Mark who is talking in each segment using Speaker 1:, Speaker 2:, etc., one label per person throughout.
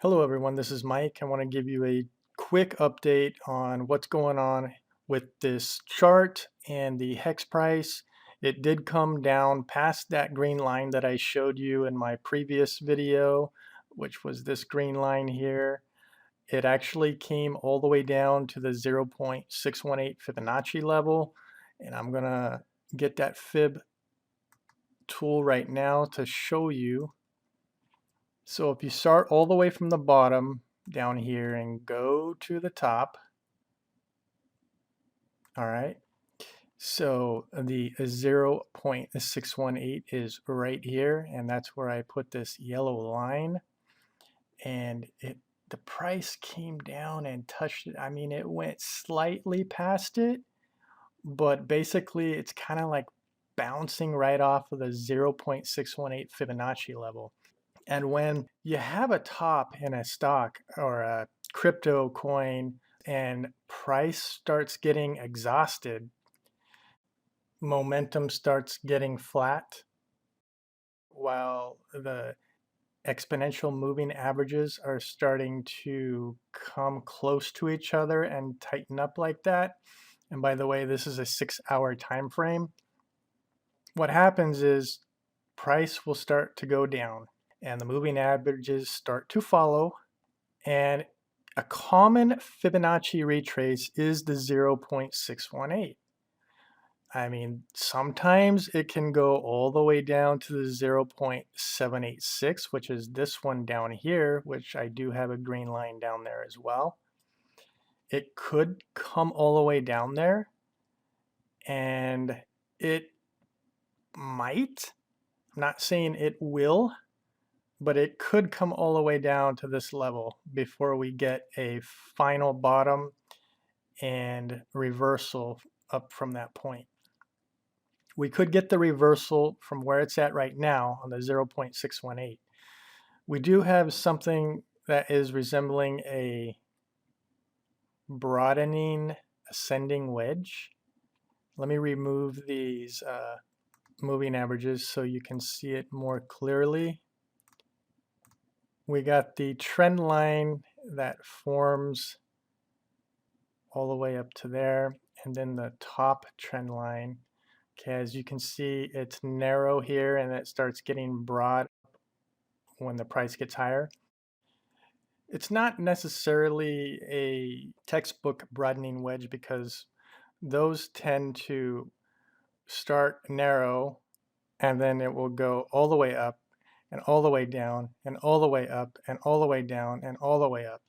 Speaker 1: Hello everyone, this is Mike. I want to give you a quick update on what's going on with this chart and the hex price. It did come down past that green line that I showed you in my previous video, which was this green line here. It actually came all the way down to the 0.618 Fibonacci level, and I'm going to get that fib tool right now to show you. So if you start all the way from the bottom down here and go to the top, all right, so the 0.618 is right here, and that's where I put this yellow line, and the price came down and touched it. I mean, it went slightly past it, but basically it's kind of like bouncing right off of the 0.618 Fibonacci level. And when you have a top in a stock or a crypto coin and price starts getting exhausted, momentum starts getting flat, while the exponential moving averages are starting to come close to each other and tighten up like that. And by the way, this is a 6-hour time frame. What happens is price will start to go down and the moving averages start to follow. And a common Fibonacci retrace is the 0.618. I mean, sometimes it can go all the way down to the 0.786, which is this one down here, which I do have a green line down there as well. It could come all the way down there, and it might. I'm not saying it will, but it could come all the way down to this level before we get a final bottom and reversal up from that point. We could get the reversal from where it's at right now on the 0.618. We do have something that is resembling a broadening ascending wedge. Let me remove these moving averages so you can see it more clearly. We got the trend line that forms all the way up to there, and then the top trend line. Okay, as you can see, it's narrow here and it starts getting broad when the price gets higher. It's not necessarily a textbook broadening wedge because those tend to start narrow and then it will go all the way up and all the way down and all the way up and all the way down and all the way up.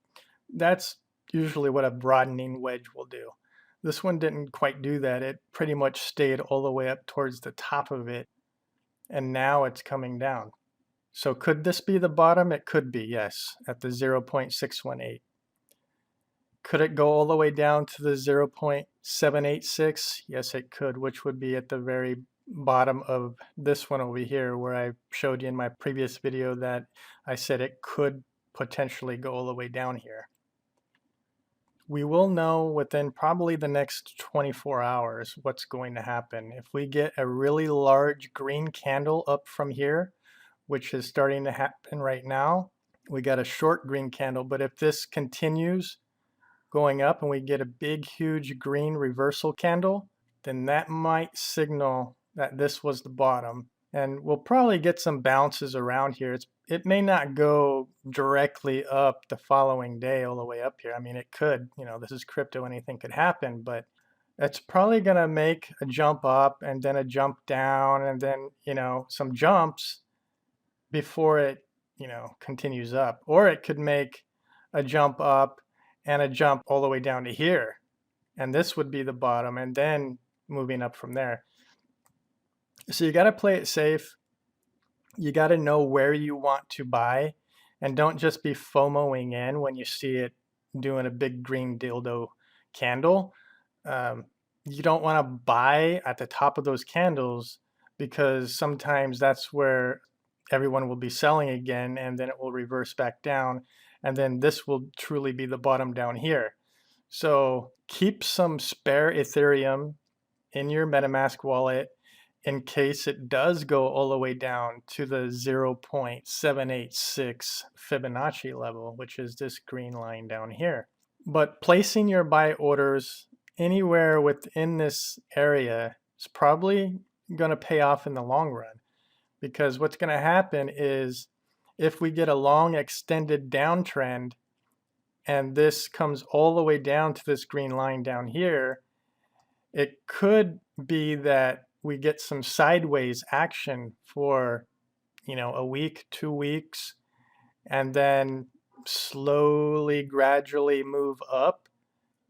Speaker 1: That's usually what a broadening wedge will do. This one didn't quite do that. It pretty much stayed all the way up towards the top of it, and now it's coming down. So could this be the bottom? It could be, yes, at the 0.618. Could it go all the way down to the 0.786? Yes, it could, which would be at the very bottom of this one over here where I showed you in my previous video that I said it could potentially go all the way down here. We will know within probably the next 24 hours what's going to happen. If we get a really large green candle up from here, which is starting to happen right now, we got a short green candle, but if this continues going up and we get a big, huge green reversal candle, then that might signal that this was the bottom. And we'll probably get some bounces around here. It may not go directly up the following day all the way up here. I mean, it could, this is crypto, anything could happen, but it's probably going to make a jump up and then a jump down and then, some jumps before it, continues up. Or it could make a jump up and a jump all the way down to here. And this would be the bottom and then moving up from there. So you got to play it safe. You got to know where you want to buy and don't just be FOMOing in when you see it doing a big green dildo candle. You don't want to buy at the top of those candles because sometimes that's where everyone will be selling again and then it will reverse back down and then this will truly be the bottom down here. So keep some spare Ethereum in your MetaMask wallet in case it does go all the way down to the 0.786 Fibonacci level, which is this green line down here. But placing your buy orders anywhere within this area is probably going to pay off in the long run, because what's going to happen is if we get a long extended downtrend and this comes all the way down to this green line down here, it could be that we get some sideways action for, a week, 2 weeks, and then slowly, gradually move up.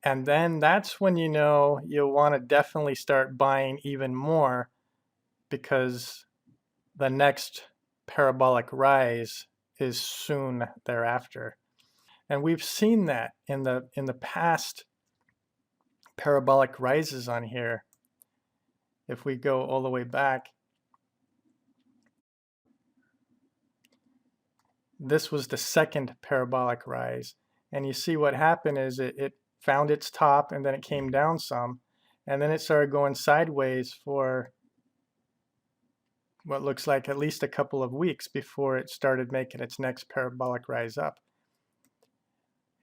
Speaker 1: And then that's when you'll want to definitely start buying even more, because the next parabolic rise is soon thereafter. And we've seen that in the past parabolic rises on here. If we go all the way back, this was the second parabolic rise. And you see what happened is it found its top and then it came down some, and then it started going sideways for what looks like at least a couple of weeks before it started making its next parabolic rise up.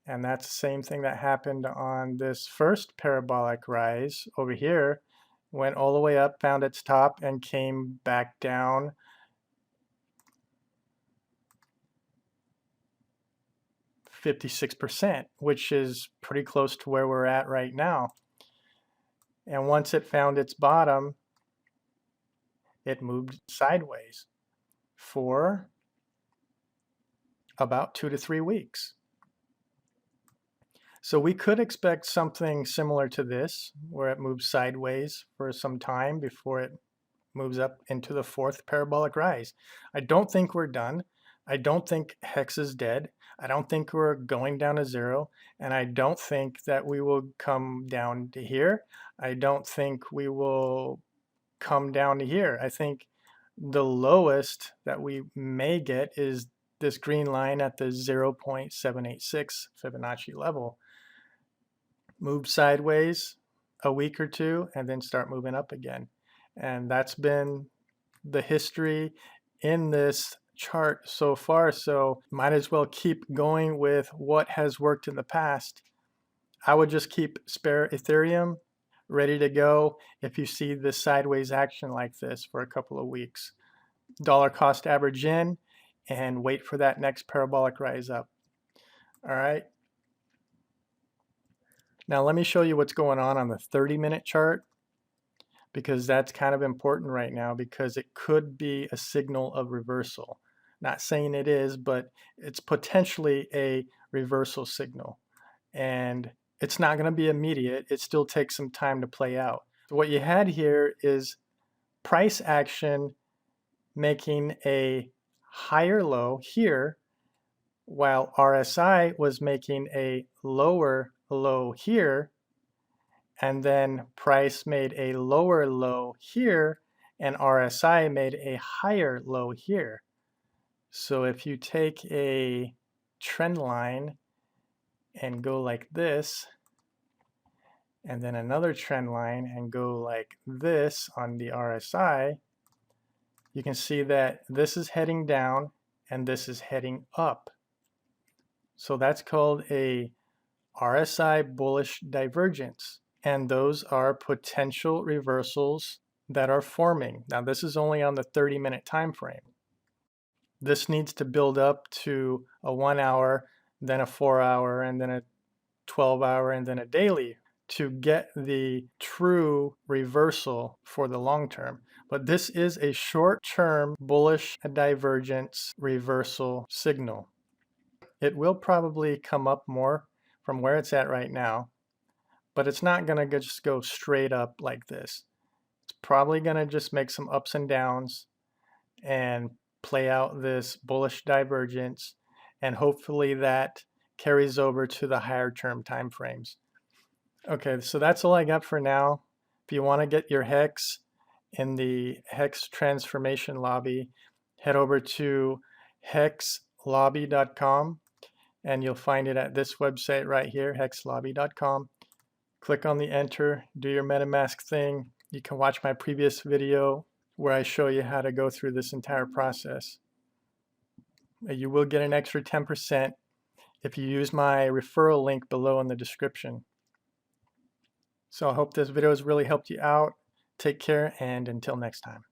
Speaker 1: And that's the same thing that happened on this first parabolic rise over here. Went all the way up, found its top, and came back down. $56%, which is pretty close to where we're at right now. And once it found its bottom, it moved sideways for about 2 to 3 weeks. So we could expect something similar to this, where it moves sideways for some time before it moves up into the fourth parabolic rise. I don't think we're done. I don't think Hex is dead. I don't think we're going down to zero. And I don't think that we will come down to here. I don't think we will come down to here. I think the lowest that we may get is this green line at the 0.786 Fibonacci level. Move sideways a week or two and then start moving up again. And that's been the history in this chart so far, so might as well keep going with what has worked in the past. I would just keep spare Ethereum ready to go if you see this sideways action like this for a couple of weeks. Dollar cost average in and wait for that next parabolic rise up. All right. Now let me show you what's going on the 30-minute chart, because that's kind of important right now, because it could be a signal of reversal. Not saying it is, but it's potentially a reversal signal. And it's not going to be immediate. It still takes some time to play out. So what you had here is price action making a higher low here, while RSI was making a lower low here, and then price made a lower low here, and RSI made a higher low here. So if you take a trend line and go like this, and then another trend line and go like this on the RSI, you can see that this is heading down and this is heading up. So that's called a RSI Bullish Divergence. And those are potential reversals that are forming. Now this is only on the 30-minute time frame. This needs to build up to a 1 hour, then a 4 hour, and then a 12 hour, and then a daily to get the true reversal for the long term. But this is a short-term bullish divergence reversal signal. It will probably come up more from where it's at right now, but it's not going to just go straight up like this. It's probably going to just make some ups and downs and play out this bullish divergence, and hopefully that carries over to the higher term time frames. Okay, so that's all I got for now. If you want to get your Hex in the Hex transformation lobby, head over to hexlobby.com and you'll find it at this website right here, hexlobby.com. Click on the enter, do your MetaMask thing. You can watch my previous video where I show you how to go through this entire process. You will get an extra 10% if you use my referral link below in the description. So I hope this video has really helped you out. Take care, and until next time.